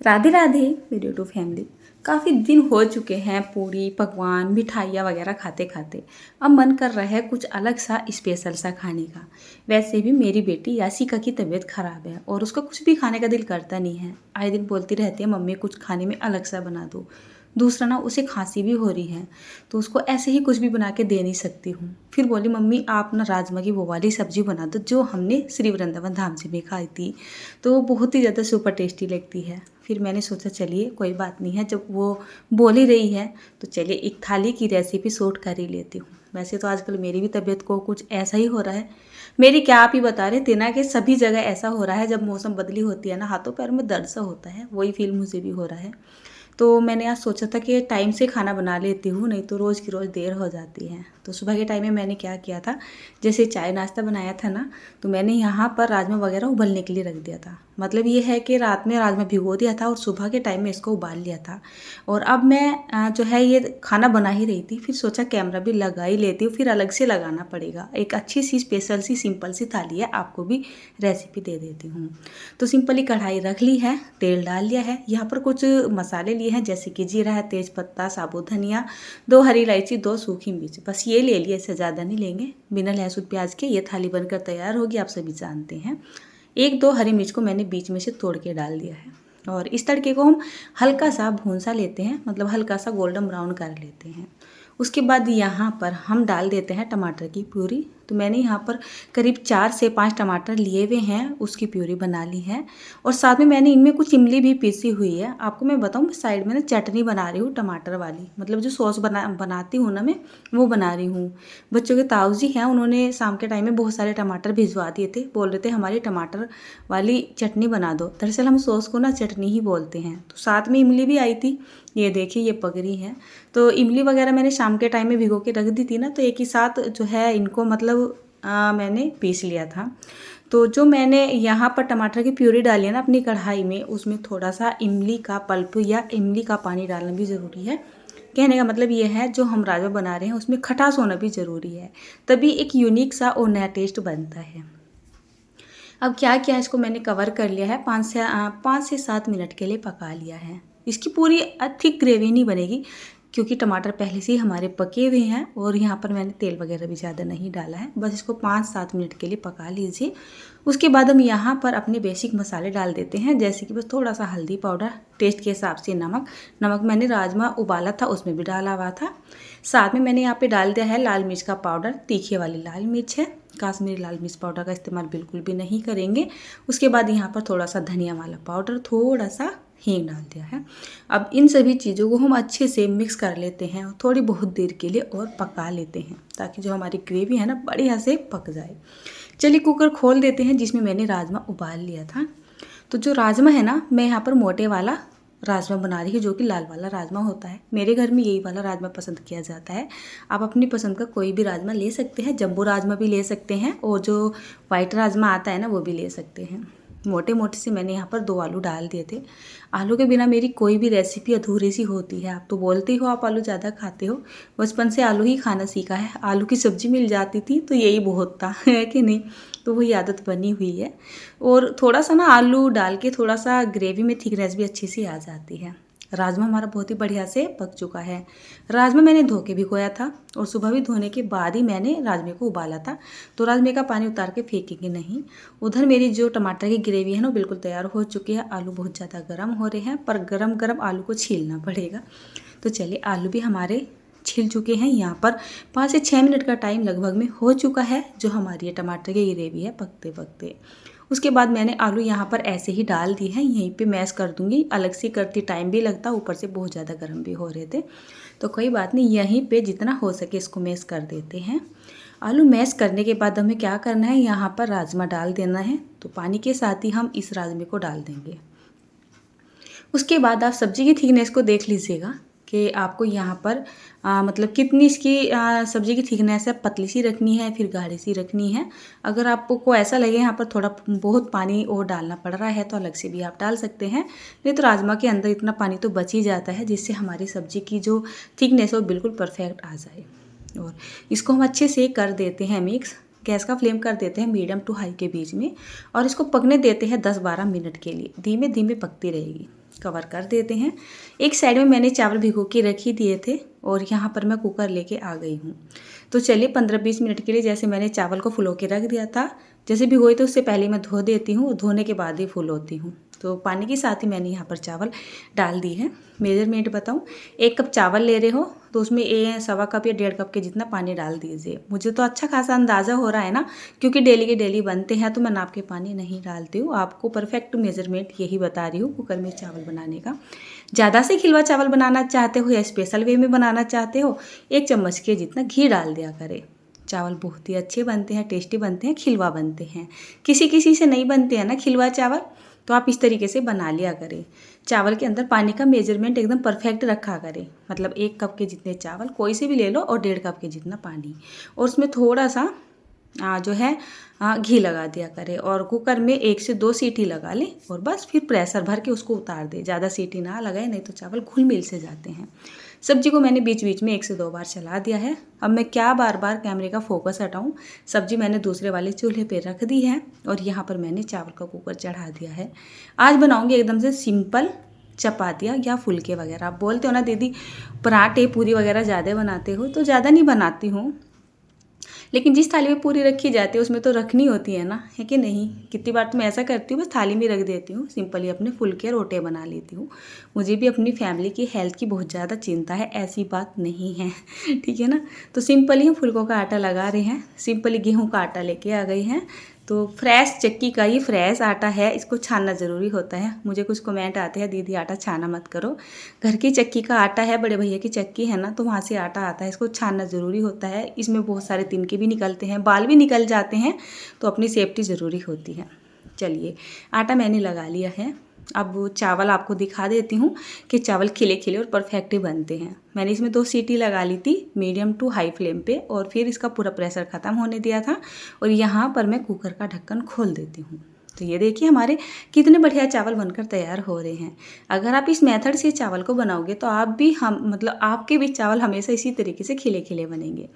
राधे राधे मेरी YouTube family. काफ़ी दिन हो चुके हैं पूरी पकवान मिठाइयाँ वगैरह खाते खाते। अब मन कर रहा है कुछ अलग सा स्पेशल सा खाने का। वैसे भी मेरी बेटी यासिका की तबीयत ख़राब है और उसका कुछ भी खाने का दिल करता नहीं है। आए दिन बोलती रहती है मम्मी कुछ खाने में अलग सा बना दो। दूसरा ना उसे खांसी भी हो रही है तो उसको ऐसे ही कुछ भी बना के दे नहीं सकती हूँ। फिर बोली मम्मी आप ना राजमा की वो वाली सब्ज़ी बना दो जो हमने श्री वृंदावन धाम से भी खाई थी, तो वो बहुत ही ज़्यादा सुपर टेस्टी लगती है। फिर मैंने सोचा चलिए कोई बात नहीं है, जब वो बोल ही रही है तो चलिए एक थाली की रेसिपी शूट कर ही लेती हूँ। वैसे तो आजकल मेरी भी तबीयत को कुछ ऐसा ही हो रहा है। मेरी क्या आप ही बता रहे थे ना कि सभी जगह ऐसा हो रहा है, जब मौसम बदली होती है ना हाथों पैरों में दर्द सा होता है, वही फील मुझे भी हो रहा है। तो मैंने आज सोचा था कि टाइम से खाना बना लेती हूँ, नहीं तो रोज़ की रोज़ देर हो जाती है। तो सुबह के टाइम में मैंने क्या किया था, जैसे चाय नाश्ता बनाया था ना, तो मैंने यहाँ पर राजमा वगैरह उबलने के लिए रख दिया था। मतलब ये है कि रात में राजमा भिगो दिया था और सुबह के टाइम में इसको उबाल लिया था। और अब मैं जो है ये खाना बना ही रही थी, फिर सोचा कैमरा भी लगा ही लेती हूँ, फिर अलग से लगाना पड़ेगा। एक अच्छी सी स्पेशल सी सिंपल सी थाली है, आपको भी रेसिपी दे देती हूँ। तो सिंपली कढ़ाई रख ली है, तेल डाल लिया है, यहाँ पर कुछ मसाले लिए हैं जैसे कि जीरा है, तेज़पत्ता, साबुत धनिया, 2 हरी इलायची, 2 सूखी मिर्च, बस ये ले लिए, इससे ज़्यादा नहीं लेंगे। बिना लहसुन प्याज के ये थाली बनकर तैयार होगी, आप सभी जानते हैं। 1-2 हरी मिर्च को मैंने बीच में से तोड़ के डाल दिया है। और इस तड़के को हम हल्का सा भून सा लेते हैं, मतलब हल्का सा गोल्डन ब्राउन कर लेते हैं। उसके बाद यहाँ पर हम डाल देते हैं टमाटर की प्यूरी। तो मैंने यहाँ पर करीब 4 से 5 टमाटर लिए हुए हैं, उसकी प्यूरी बना ली है। और साथ में मैंने इनमें कुछ इमली भी पीसी हुई है। आपको मैं बताऊँ, मैं साइड में ना चटनी बना रही हूँ टमाटर वाली, मतलब जो सॉस बनाती हूँ ना मैं, वो बना रही हूँ। बच्चों के ताऊ जी हैं, उन्होंने शाम के टाइम में बहुत सारे टमाटर भिजवा दिए थे, बोल रहे थे हमारी टमाटर वाली चटनी बना दो। दरअसल हम सॉस को ना चटनी ही बोलते हैं। तो साथ में इमली भी आई थी, ये देखिए ये पक रही है। तो इमली वगैरह मैंने शाम के टाइम में भिगो के रख दी थी ना, तो एक ही साथ जो है इनको मतलब मैंने पीस लिया था। तो जो मैंने यहाँ पर टमाटर की प्यूरी डाली है ना अपनी कढ़ाई में, उसमें थोड़ा सा इमली का पल्प या इमली का पानी डालना भी ज़रूरी है। कहने का मतलब ये है जो हम राजमा बना रहे हैं उसमें खटास होना भी ज़रूरी है, तभी एक यूनिक सा और नया टेस्ट बनता है। अब क्या किया, इसको मैंने कवर कर लिया है, 5 से 7 मिनट के लिए पका लिया है। इसकी पूरी थिक ग्रेवी नहीं बनेगी क्योंकि टमाटर पहले से ही हमारे पके हुए हैं और यहाँ पर मैंने तेल वगैरह भी ज़्यादा नहीं डाला है। बस इसको 5-7 मिनट के लिए पका लीजिए। उसके बाद हम यहाँ पर अपने बेसिक मसाले डाल देते हैं, जैसे कि बस थोड़ा सा हल्दी पाउडर, टेस्ट के हिसाब से नमक मैंने राजमा उबाला था उसमें भी डाला हुआ था। साथ में मैंने यहाँ पे डाल दिया है लाल मिर्च का पाउडर, तीखे वाली लाल मिर्च है, काश्मीरी लाल मिर्च पाउडर का इस्तेमाल बिल्कुल भी नहीं करेंगे। उसके बाद यहाँ पर थोड़ा सा धनिया वाला पाउडर, थोड़ा सा हींग डाल दिया है। अब इन सभी चीज़ों को हम अच्छे से मिक्स कर लेते हैं और थोड़ी बहुत देर के लिए और पका लेते हैं, ताकि जो हमारी ग्रेवी है ना बढ़िया से पक जाए। चलिए कुकर खोल देते हैं जिसमें मैंने राजमा उबाल लिया था। तो जो राजमा है ना, मैं यहाँ पर मोटे वाला राजमा बना रही हूँ, जो कि लाल वाला राजमा होता है। मेरे घर में यही वाला राजमा पसंद किया जाता है। आप अपनी पसंद का कोई भी राजमा ले सकते हैं, जम्बो राजमा भी ले सकते हैं और जो वाइट राजमा आता है ना वो भी ले सकते हैं। मोटे मोटे से मैंने यहाँ पर 2 आलू डाल दिए थे। आलू के बिना मेरी कोई भी रेसिपी अधूरी सी होती है। आप तो बोलते हो आप आलू ज़्यादा खाते हो, बचपन से आलू ही खाना सीखा है। आलू की सब्ज़ी मिल जाती थी तो यही बहुत था, है कि नहीं। तो वही आदत बनी हुई है। और थोड़ा सा ना आलू डाल के थोड़ा सा ग्रेवी में थिकनेस भी अच्छी सी आ जाती है। राजमा हमारा बहुत ही बढ़िया से पक चुका है। राजमा मैंने धो के भिगोया था और सुबह भी धोने के बाद ही मैंने राजमे को उबाला था, तो राजमे का पानी उतार के फेंकेंगे नहीं। उधर मेरी जो टमाटर की ग्रेवी है ना बिल्कुल तैयार हो चुकी है। आलू बहुत ज़्यादा गर्म हो रहे हैं, पर गरम गरम आलू को छीलना पड़ेगा। तो चलिए आलू भी हमारे छिल चुके हैं। यहाँ पर 5 से 6 मिनट का टाइम लगभग में हो चुका है जो हमारी ये टमाटर की ग्रेवी है पकते पकते। उसके बाद मैंने आलू यहाँ पर ऐसे ही डाल दिए हैं, यहीं पे मैश कर दूंगी। अलग से करती टाइम भी लगता, ऊपर से बहुत ज़्यादा गर्म भी हो रहे थे, तो कोई बात नहीं, यहीं पे जितना हो सके इसको मैश कर देते हैं। आलू मैश करने के बाद हमें क्या करना है, यहाँ पर राजमा डाल देना है। तो पानी के साथ ही हम इस राजमे को डाल देंगे। उसके बाद आप सब्ज़ी की थिकनेस को देख लीजिएगा कि आपको यहाँ पर मतलब कितनी इसकी सब्ज़ी की थिकनेस है, पतली सी रखनी है फिर गाढ़ी सी रखनी है। अगर आपको ऐसा लगे यहाँ पर थोड़ा बहुत पानी और डालना पड़ रहा है तो अलग से भी आप डाल सकते हैं, नहीं तो राजमा के अंदर इतना पानी तो बच ही जाता है, जिससे हमारी सब्ज़ी की जो थिकनेस है वो बिल्कुल परफेक्ट आ जाए। और इसको हम अच्छे से कर देते हैं मिक्स। गैस का फ्लेम कर देते हैं मीडियम टू हाई के बीच में और इसको पकने देते हैं 10-12 मिनट के लिए, धीमे धीमे पकती रहेगी। कवर कर देते हैं। एक साइड में मैंने चावल भिगो के रख ही दिए थे और यहाँ पर मैं कुकर लेके आ गई हूँ। तो चलिए 15-20 मिनट के लिए जैसे मैंने चावल को फुलो के रख दिया था, जैसे भिगोई तो उससे पहले मैं धो देती हूँ, धोने के बाद ही फुलोती हूँ। तो पानी के साथ ही मैंने यहाँ पर चावल डाल दी है। मेजरमेंट बताऊँ, 1 कप चावल ले रहे हो तो उसमें 1.25 कप या 1.5 कप के जितना पानी डाल दीजिए। मुझे तो अच्छा खासा अंदाज़ा हो रहा है ना, क्योंकि डेली के डेली बनते हैं तो मैं नाप के पानी नहीं डालती हूँ। आपको परफेक्ट मेजरमेंट यही बता रही हूँ कुकर में चावल बनाने का। ज़्यादा से खिलवा चावल बनाना चाहते हो या स्पेशल वे में बनाना चाहते हो, 1 चम्मच के जितना घी डाल दिया करें। चावल बहुत ही अच्छे बनते हैं, टेस्टी बनते हैं, खिलवा बनते हैं। किसी किसी से नहीं बनते हैं ना खिलवा चावल, तो आप इस तरीके से बना लिया करें। चावल के अंदर पानी का मेजरमेंट एकदम परफेक्ट रखा करें, मतलब 1 कप के जितने चावल कोई से भी ले लो और 1.5 कप के जितना पानी, और उसमें थोड़ा सा जो है घी लगा दिया करें और कुकर में 1 से 2 सीटी लगा लें और बस फिर प्रेशर भर के उसको उतार दें। ज़्यादा सीटी ना लगाए, नहीं तो चावल घुल मिल से जाते हैं। सब्जी को मैंने बीच बीच में 1 से 2 बार चला दिया है। अब मैं क्या बार बार कैमरे का फोकस हटाऊं। सब्जी मैंने दूसरे वाले चूल्हे पे रख दी है और यहाँ पर मैंने चावल का कुकर चढ़ा दिया है। आज बनाऊंगी एकदम से सिंपल चपातियाँ या फुलके वगैरह। आप बोलते हो ना दीदी पराठे पूरी वगैरह ज़्यादा बनाते हो, तो ज़्यादा नहीं बनाती हूँ, लेकिन जिस थाली में पूरी रखी जाती है उसमें तो रखनी होती है ना, है कि नहीं। कितनी बार तो मैं ऐसा करती हूँ, बस थाली में रख देती हूँ, सिंपली अपने फुलके रोटे बना लेती हूँ। मुझे भी अपनी फैमिली की हेल्थ की बहुत ज़्यादा चिंता है, ऐसी बात नहीं है, ठीक है ना। तो सिंपली हम फुलकों का आटा लगा रहे हैं, सिंपली गेहूँ का आटा लेके आ गई हैं। तो फ्रेश चक्की का ही फ्रेश आटा है, इसको छानना ज़रूरी होता है। मुझे कुछ कमेंट आते हैं दीदी आटा छाना मत करो। घर की चक्की का आटा है, बड़े भैया की चक्की है ना, तो वहाँ से आटा आता है, इसको छानना ज़रूरी होता है। इसमें बहुत सारे तिनके भी निकलते हैं, बाल भी निकल जाते हैं, तो अपनी सेफ्टी ज़रूरी होती है। चलिए आटा मैंने लगा लिया है। अब चावल आपको दिखा देती हूँ कि चावल खिले खिले और परफेक्ट ही बनते हैं। मैंने इसमें 2 सीटी लगा ली थी मीडियम टू हाई फ्लेम पे और फिर इसका पूरा प्रेशर ख़त्म होने दिया था और यहाँ पर मैं कुकर का ढक्कन खोल देती हूँ। तो ये देखिए हमारे कितने बढ़िया चावल बनकर तैयार हो रहे हैं। अगर आप इस मेथड से चावल को बनाओगे तो आप भी आपके भी चावल हमेशा इसी तरीके से खिले खिले बनेंगे।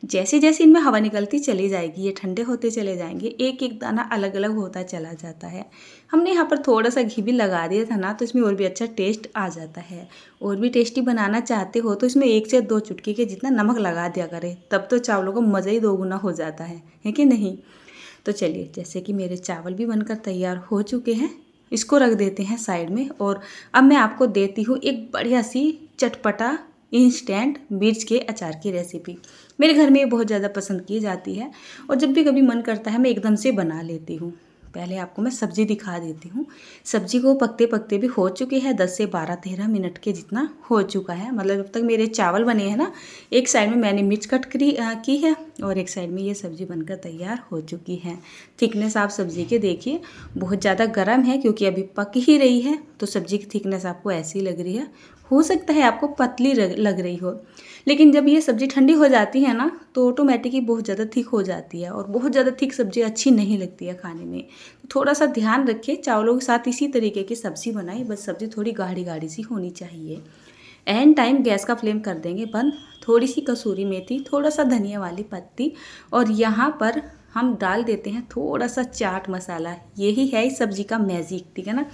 जैसे जैसे इनमें हवा निकलती चली जाएगी, ये ठंडे होते चले जाएंगे, एक एक दाना अलग अलग होता चला जाता है। हमने यहाँ पर थोड़ा सा घी भी लगा दिया था ना, तो इसमें और भी अच्छा टेस्ट आ जाता है। और भी टेस्टी बनाना चाहते हो तो इसमें 1 से 2 चुटकी के जितना नमक लगा दिया करें, तब तो चावलों का मज़ा ही दोगुना हो जाता है कि नहीं। तो चलिए जैसे कि मेरे चावल भी बनकर तैयार हो चुके हैं, इसको रख देते हैं साइड में। और अब मैं आपको देती हूँ एक बढ़िया सी चटपटा इंस्टेंट मिर्च के अचार की रेसिपी। मेरे घर में ये बहुत ज़्यादा पसंद की जाती है और जब भी कभी मन करता है मैं एकदम से बना लेती हूँ। पहले आपको मैं सब्ज़ी दिखा देती हूँ। सब्ज़ी को पकते पकते भी हो चुकी है, 10 से 12-13 मिनट के जितना हो चुका है। मतलब जब तक मेरे चावल बने हैं ना, एक साइड में मैंने मिर्च कट की है और एक साइड में ये सब्ज़ी बनकर तैयार हो चुकी है। थिकनेस आप सब्ज़ी के देखिए, बहुत ज़्यादा गर्म है क्योंकि अभी पक ही रही है, तो सब्ज़ी की थिकनेस आपको ऐसी लग रही है। हो सकता है आपको पतली लग रही हो, लेकिन जब ये सब्ज़ी ठंडी हो जाती है ना तो ऑटोमेटिक ही बहुत ज़्यादा थिक हो जाती है और बहुत ज़्यादा थिक सब्ज़ी अच्छी नहीं लगती है खाने में। तो थोड़ा सा ध्यान रखिए, चावलों के साथ इसी तरीके की सब्ज़ी बनाएं, बस सब्ज़ी थोड़ी गाढ़ी गाढ़ी सी होनी चाहिए। एंड टाइम गैस का फ्लेम कर देंगे बंद। थोड़ी सी कसूरी मेथी, थोड़ा सा धनिया वाली पत्ती और यहाँ पर हम डाल देते हैं थोड़ा सा चाट मसाला। यही है इस सब्ज़ी का मैजिक, ठीक है ना।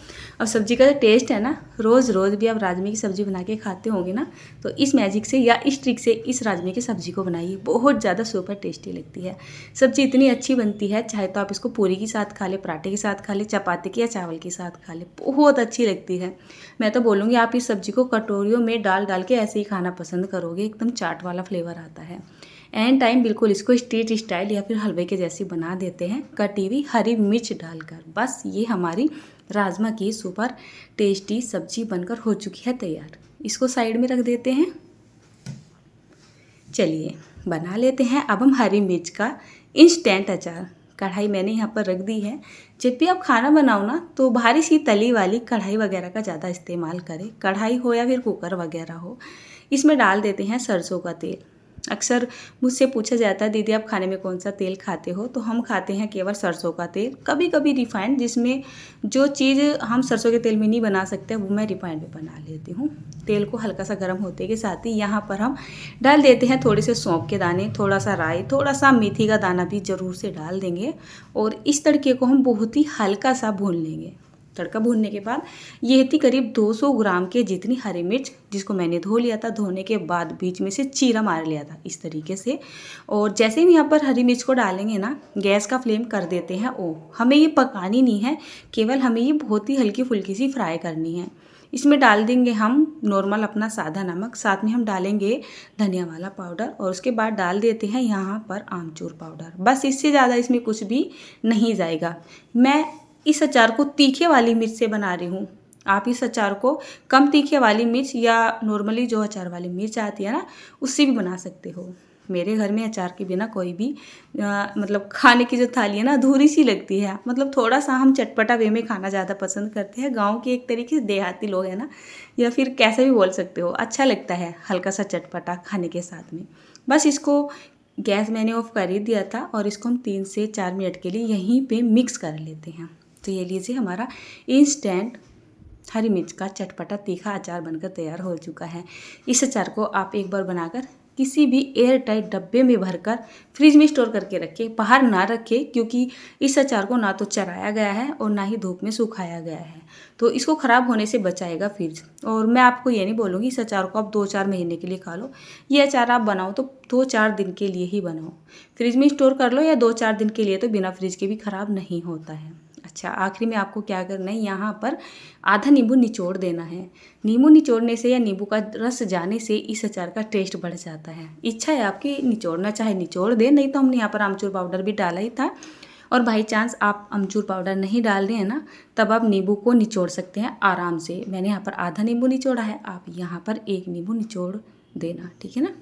और सब्ज़ी का जो टेस्ट है ना, रोज़ रोज़ भी आप राजमे की सब्ज़ी बना के खाते होंगे ना, तो इस मैजिक से या इस ट्रिक से इस राजमे की सब्ज़ी को बनाइए, बहुत ज़्यादा सुपर टेस्टी लगती है। सब्ज़ी इतनी अच्छी बनती है, चाहे तो आप इसको पूरी के साथ खा ले, पराठे के साथ खा ले, चपाती के या चावल के साथ खा ले, बहुत अच्छी लगती है। मैं तो बोलूँगी आप इस सब्ज़ी को कटोरियों में डाल डाल के ऐसे ही खाना पसंद करोगे, एकदम चाट वाला फ्लेवर आता है। एंड टाइम बिल्कुल इसको स्ट्रीट स्टाइल या फिर हलवे के जैसी बना देते हैं, कटी हुई हरी मिर्च डालकर। बस ये हमारी राजमा की सुपर टेस्टी सब्जी बनकर हो चुकी है तैयार। इसको साइड में रख देते हैं। चलिए बना लेते हैं अब हम हरी मिर्च का इंस्टेंट अचार। कढ़ाई मैंने यहाँ पर रख दी है। जब भी आप खाना बनाओ ना तो भारी सी तली वाली कढ़ाई वगैरह का ज़्यादा इस्तेमाल करें, कढ़ाई हो या फिर कुकर वगैरह हो। इसमें डाल देते हैं सरसों का तेल। अक्सर मुझसे पूछा जाता है दीदी आप खाने में कौन सा तेल खाते हो, तो हम खाते हैं केवल सरसों का तेल, कभी कभी रिफाइंड, जिसमें जो चीज़ हम सरसों के तेल में नहीं बना सकते वो मैं रिफाइंड में बना लेती हूँ। तेल को हल्का सा गर्म होते के साथ ही यहाँ पर हम डाल देते हैं थोड़े से सौंफ के दाने, थोड़ा सा राई, थोड़ा सा मेथी का दाना भी ज़रूर से डाल देंगे और इस तड़के को हम बहुत ही हल्का सा भून लेंगे। तड़का भूनने के बाद ये थी करीब 200 ग्राम के जितनी हरी मिर्च, जिसको मैंने धो लिया था। धोने के बाद बीच में से चीरा मार लिया था इस तरीके से। और जैसे ही यहाँ पर हरी मिर्च को डालेंगे ना, गैस का फ्लेम कर देते हैं हमें ये पकानी नहीं है, केवल हमें ये बहुत ही हल्की फुल्की सी फ्राई करनी है। इसमें डाल देंगे हम नॉर्मल अपना सादा नमक, साथ में हम डालेंगे धनिया वाला पाउडर और उसके बाद डाल देते हैं यहाँ पर आमचूर पाउडर। बस इससे ज़्यादा इसमें कुछ भी नहीं जाएगा। मैं इस अचार को तीखे वाली मिर्च से बना रही हूँ। आप इस अचार को कम तीखे वाली मिर्च या नॉर्मली जो अचार वाली मिर्च आती है ना, उससे भी बना सकते हो। मेरे घर में अचार के बिना कोई भी मतलब खाने की जो थाली है ना, अधूरी सी लगती है। मतलब थोड़ा सा हम चटपटा वे में खाना ज़्यादा पसंद करते हैं। गांव के एक तरीके से देहाती लोग हैं ना, या फिर कैसे भी बोल सकते हो, अच्छा लगता है हल्का सा चटपटा खाने के साथ में। बस इसको गैस मैंने ऑफ कर ही दिया था और इसको हम 3 से 4 मिनट के लिए यहीं पे मिक्स कर लेते हैं। तो ये लीजिए, हमारा इंस्टेंट हरी मिर्च का चटपटा तीखा अचार बनकर तैयार हो चुका है। इस अचार को आप एक बार बनाकर किसी भी एयर टाइट डब्बे में भरकर फ्रिज में स्टोर करके रखें, बाहर ना रखें, क्योंकि इस अचार को ना तो चराया गया है और ना ही धूप में सुखाया गया है, तो इसको ख़राब होने से बचाएगा फ्रिज। और मैं आपको ये नहीं बोलूँगी इस अचार को आप 2-4 महीने के लिए खा लो। ये अचार आप बनाओ तो 2-4 दिन के लिए ही बनाओ। फ्रिज में स्टोर कर लो या 2-4 दिन के लिए, तो बिना फ्रिज के भी ख़राब नहीं होता है। अच्छा, आखिरी में आपको क्या करना है, यहाँ पर आधा नींबू निचोड़ देना है। नींबू निचोड़ने से या नींबू का रस जाने से इस अचार का टेस्ट बढ़ जाता है। इच्छा है आपकी निचोड़ना चाहे निचोड़ दें, नहीं तो हमने यहाँ पर आमचूर पाउडर भी डाला ही था। और बाई चांस आप अमचूर पाउडर नहीं डाल रहे हैं ना, तब आप नींबू को निचोड़ सकते हैं आराम से। मैंने यहाँ पर आधा नींबू निचोड़ा है, आप यहाँ पर 1 नींबू निचोड़ देना, ठीक है ना।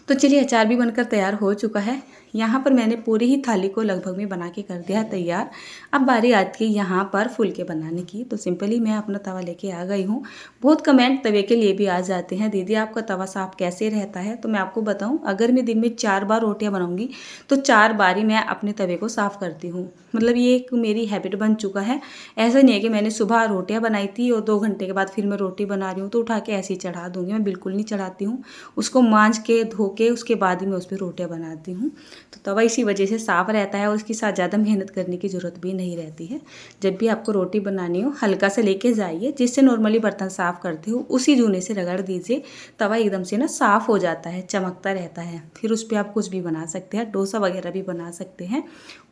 तो चलिए, अचार भी बनकर तैयार हो चुका है। यहाँ पर मैंने पूरी ही थाली को लगभग में बना के कर दिया है तैयार। अब बारी आती है यहाँ पर फुलके बनाने की। तो सिंपली मैं अपना तवा लेके आ गई हूँ। बहुत कमेंट तवे के लिए भी आ जाते हैं, दीदी आपका तवा साफ कैसे रहता है। तो मैं आपको बताऊँ, अगर मैं दिन में 4 बार रोटियाँ बनाऊँगी तो 4 बार ही मैं अपने तवे को साफ़ करती हूँ। मतलब ये एक मेरी हैबिट बन चुका है। ऐसा नहीं है कि मैंने सुबह रोटियाँ बनाई थी और 2 घंटे के बाद फिर मैं रोटी बना रही हूँ तो उठा के ऐसे ही चढ़ा दूँगी। मैं बिल्कुल नहीं चढ़ाती हूँ, उसको मांज के धो के उसके बाद ही मैं उस पर रोटियाँ बनाती हूँ। तो तवा इसी वजह से साफ़ रहता है और उसके साथ ज़्यादा मेहनत करने की ज़रूरत भी नहीं रहती है। जब भी आपको रोटी बनानी हो, हल्का से लेके जाइए, जिससे नॉर्मली बर्तन साफ़ करते हो उसी जूने से रगड़ दीजिए। तवा एकदम से ना साफ़ हो जाता है, चमकता रहता है। फिर उस पर आप कुछ भी बना सकते हैं, डोसा वगैरह भी बना सकते हैं,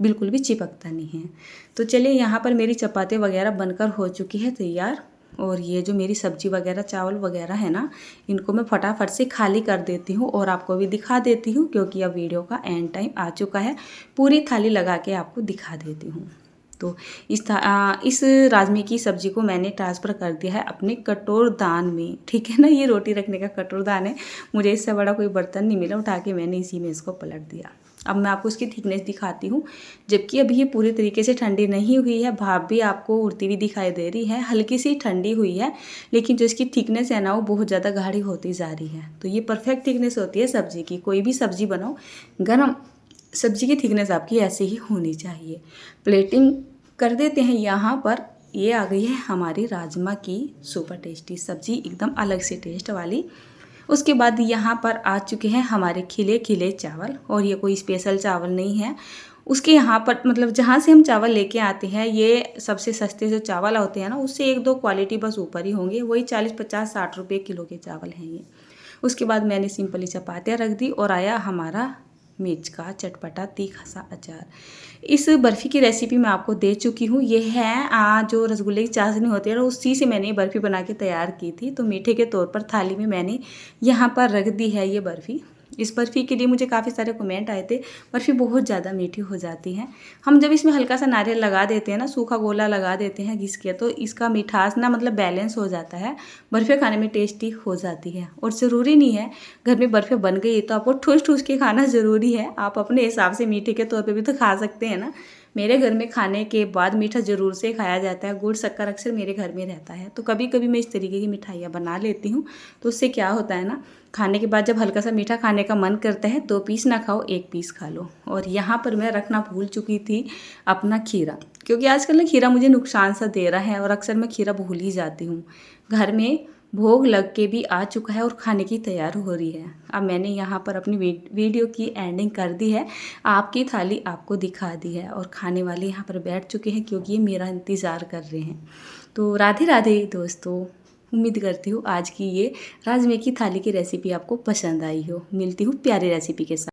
बिल्कुल भी चिपकता नहीं है। तो चलिए, यहाँ पर मेरी चपाती वगैरह बनकर हो चुकी है तैयार। और ये जो मेरी सब्जी वगैरह चावल वगैरह है ना, इनको मैं फटाफट से खाली कर देती हूँ और आपको भी दिखा देती हूँ, क्योंकि अब वीडियो का एंड टाइम आ चुका है। पूरी थाली लगा के आपको दिखा देती हूँ। तो इस राजमे की सब्ज़ी को मैंने ट्रांसफ़र कर दिया है अपने कटोरदान में, ठीक है ना। ये रोटी रखने का कटोरदान है, मुझे इससे बड़ा कोई बर्तन नहीं मिला, उठा के मैंने इसी में इसको पलट दिया। अब मैं आपको इसकी थिकनेस दिखाती हूँ। जबकि अभी ये पूरी तरीके से ठंडी नहीं हुई है, भाप भी आपको उड़ती हुई दिखाई दे रही है, हल्की सी ठंडी हुई है, लेकिन जो इसकी थिकनेस है ना, वो बहुत ज़्यादा गाढ़ी होती जा रही है। तो ये परफेक्ट थिकनेस होती है सब्ज़ी की। कोई भी सब्ज़ी बनाओ, गरम सब्ज़ी की थिकनेस आपकी ऐसे ही होनी चाहिए। प्लेटिंग कर देते हैं यहाँ पर। ये आ गई है हमारी राजमा की सुपर टेस्टी सब्ज़ी, एकदम अलग से टेस्ट वाली। उसके बाद यहाँ पर आ चुके हैं हमारे खिले खिले चावल, और ये कोई स्पेशल चावल नहीं है। उसके यहाँ पर मतलब जहाँ से हम चावल लेके आते हैं, ये सबसे सस्ते जो चावल होते हैं ना, उससे 1-2 क्वालिटी बस ऊपर ही होंगे। वही 40, 50, 60 रुपये किलो के चावल हैं ये। उसके बाद मैंने सिंपली चपातियाँ रख दी और आया हमारा मिर्च का चटपटा तीखा सा अचार। इस बर्फ़ी की रेसिपी मैं आपको दे चुकी हूँ। ये है जो रसगुल्ले की चाशनी होती है ना, उसी से मैंने ये बर्फ़ी बना के तैयार की थी। तो मीठे के तौर पर थाली में मैंने यहाँ पर रख दी है ये बर्फ़ी। इस बर्फ़ी के लिए मुझे काफ़ी सारे कमेंट आए थे, बर्फ़ी बहुत ज़्यादा मीठी हो जाती है। हम जब इसमें हल्का सा नारियल लगा देते हैं ना, सूखा गोला लगा देते हैं घिस के, तो इसका मिठास ना मतलब बैलेंस हो जाता है, बर्फ़ी खाने में टेस्टी हो जाती है। और ज़रूरी नहीं है घर में बर्फ़ी बन गई तो आपको ठूस ठूस के खाना ज़रूरी है। आप अपने हिसाब से मीठे के तौर पर भी तो खा सकते हैं ना। मेरे घर में खाने के बाद मीठा ज़रूर से खाया जाता है। गुड़ शक्कर अक्सर मेरे घर में रहता है, तो कभी कभी मैं इस तरीके की मिठाइयाँ बना लेती हूँ। तो उससे क्या होता है ना, खाने के बाद जब हल्का सा मीठा खाने का मन करता है, 2 पीस ना खाओ, 1 पीस खा लो। और यहाँ पर मैं रखना भूल चुकी थी अपना खीरा, क्योंकि आजकल ना खीरा मुझे नुकसान सा दे रहा है और अक्सर मैं खीरा भूल ही जाती हूँ। घर में भोग लग के भी आ चुका है और खाने की तैयार हो रही है। अब मैंने यहाँ पर अपनी वीडियो की एंडिंग कर दी है, आपकी थाली आपको दिखा दी है और खाने वाले यहाँ पर बैठ चुके हैं क्योंकि ये मेरा इंतज़ार कर रहे हैं। तो राधे राधे दोस्तों, उम्मीद करती हूँ आज की ये राजमे की थाली की रेसिपी आपको पसंद आई हो। मिलती हूँ प्यारी रेसिपी के साथ।